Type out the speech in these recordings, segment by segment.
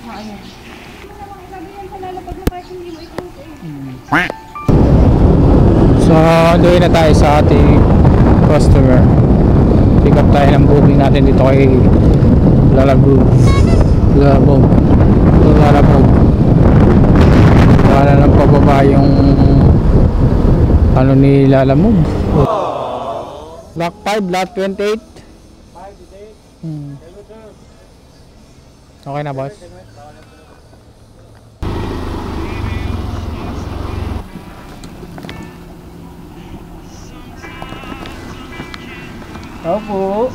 Ayan. Sabi yan sa lalapag na kahit hindi mo i-close eh. So, doon na tayo sa ating customer. Pick up tayo ng booking natin dito kay Lalabog. Para lang pababa yung ano ni Lalamog. Block 5, lot 28. Okay na, boss? Opo.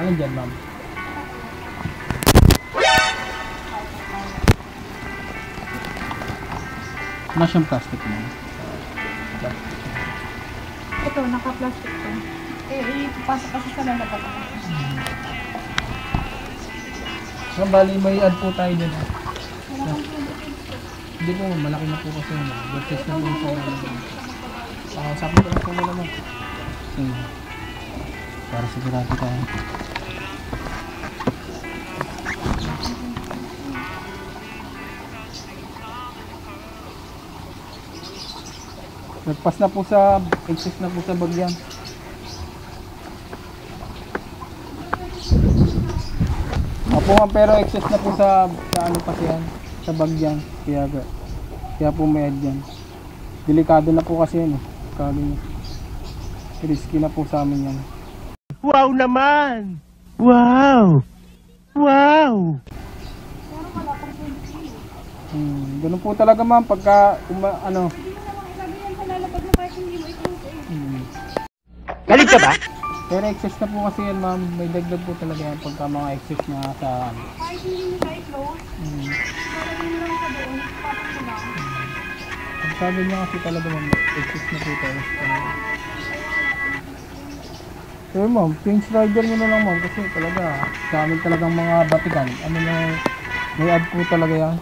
Alin dyan, ma'am? Mas yung plastic mo. Ito, naka-plastic to. Ipapasok kasi sa lalapag. So, bali may add po tayo dyan. Hindi po, malaki na po kasi yun. Versus na po sa lalapag. Sabi ko lang po muna mo. Para sigurado tayo. Nagpas na po sa excess na po sa bagyan. Opo nga, pero excess na po sa ano kasi yan, sa bagyan. Kaya po may add yan. Delikado na po kasi yan eh. Risky na po sa amin yan. Wow naman! Wow! Wow! Ganun po talaga, ma'am, pagka ano. Galit ka ba? Pero excess na po kasi yan, ma'am. May dagdag po talaga yan pagka mga excess na sa ano. Kahit hindi nyo sa i-close, lalagyan nyo lang sa doon, papasok nyo lang. Ang sabi niya kasi talaga, ma'am, excess na po tayo. Pero ma'am, change rider nyo na lang, ma'am, kasi talaga sa amin talagang mga batikan. Ano na, may add po talaga yan.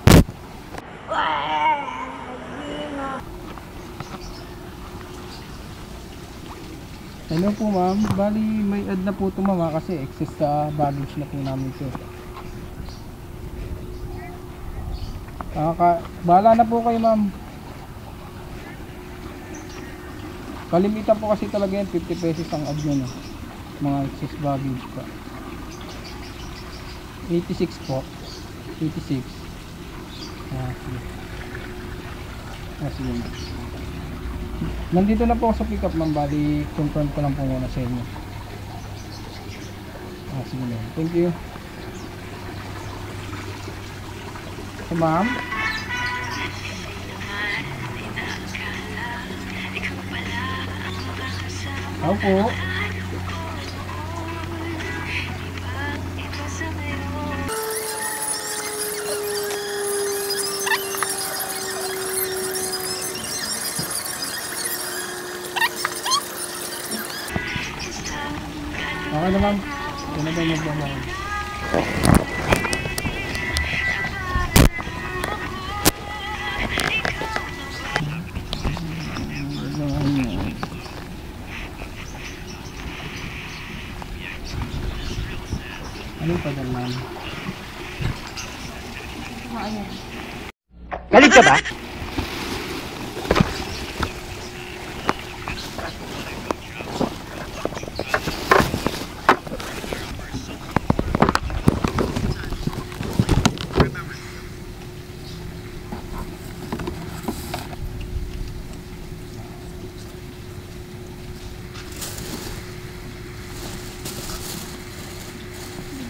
Hello po, ma'am. Bali, may add na po ito, ma'am, kasi excess sa baggage na po namin ito. Bahala na po kayo, ma'am. Kalimitan po kasi talaga yan, 50 pesos ang add nyo, no? Mga excess baggage pa. 86 po. 86. Sige, ma'am. Nandito na po ako sa pick up, ma'am. Bali, confirm ko lang po muna sa inyo. Sige, ma'am. Thank you. So, ma'am. Opo. Okay na, ma'am. Ito na ba yung magdamag? Ano pa dyan, ma'am? Ayan. Galit ka ba?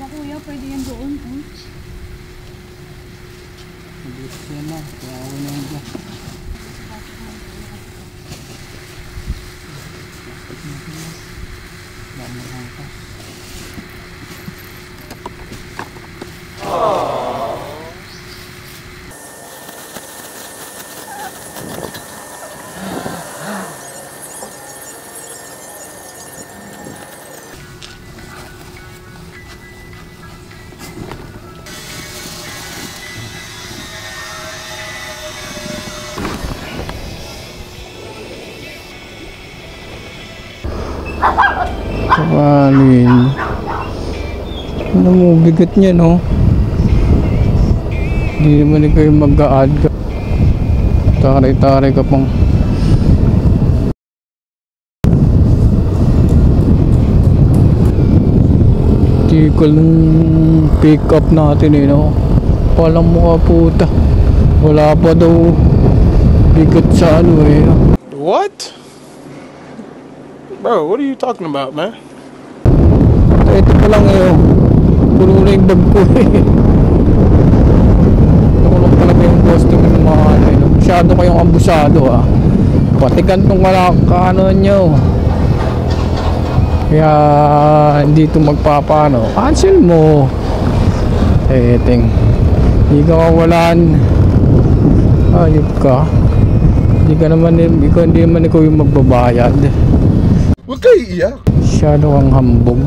Kuya, pwede yan doon. Mabilis yan, ma'am. Kaya ako na yun dyan. Dami lang ito. Kapanin. Ano mo, bigat niya, no? Hindi naman kayo mag-a-add ka. Taray-taray ka pang. Tikol ng pick up natin eh, no? Palang mukha puta. Wala pa daw bigat sa ano eh, no? What? Bro, what are you talking about, man? Ito pa lang eh, oh. Puno na yung bag ko eh. Nakulong talaga yung costume ng mga ano eh, no? Masyado kayong abusado ah. Pati kantong ano nyo. Kaya hindi ito magpapano. Cancel mo. Ting. Hindi ka kawalan. Ayop ka. Hindi naman ikaw yung magbabayad. Huwag kayo iiyak. Masyado kang hambog.